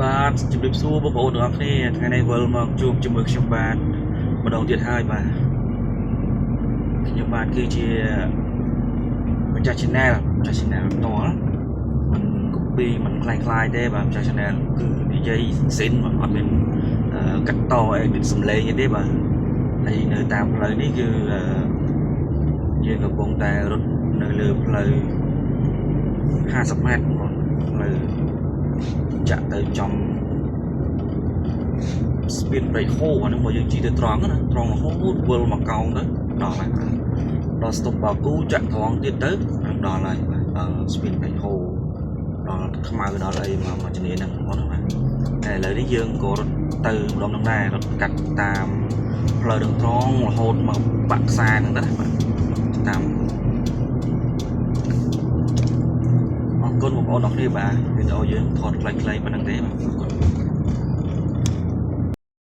បាទជំរាបសួរបងប្អូនទាំងអស់គ្នាថ្ងៃនេះវិលមកជួបជាមួយខ្ញុំបាទម្ដងទៀតហើយបាទខ្ញុំបាទគឺជាម្ចាស់ channel ផ្ទាល់มันcopy มันคล้ายៗទេបាទម្ចាស់ channel គឺនិយាយសិនបាទអត់មានកាត់តedit សំឡេងទេបាទហើយនៅតាមផ្លូវនេះគឺយើងកំពុងតែរត់នៅលើផ្លូវ50 ម៉ែត្រផ្លូវចាក់ទៅចំស្ពានព្រៃហូរអានោះមកយើងជិះទៅត្រង់ណាត្រង់រហូតវិលមកកោងទៅដល់ហើយដល់ស្តុបបាគូចាក់ត្រង់ទៀតទៅដល់ហើយបាទដល់ស្ពានព្រៃហូរដល់ខ្មៅដល់អីមកជំនាញហ្នឹងបងណាបាទតែឥឡូវនេះយើងក៏រត់ទៅម្ដងហ្នឹងដែររត់កាត់តាមផ្លូវđườngត្រង់រហូតមកបាក់ខ្សែហ្នឹងដែរបាទតាមអរគុណបងប្អូនអរគ្នាបាទវីដេអូយើងថតខ្លីៗប៉ុណ្្នឹងទេបាទអរគុណ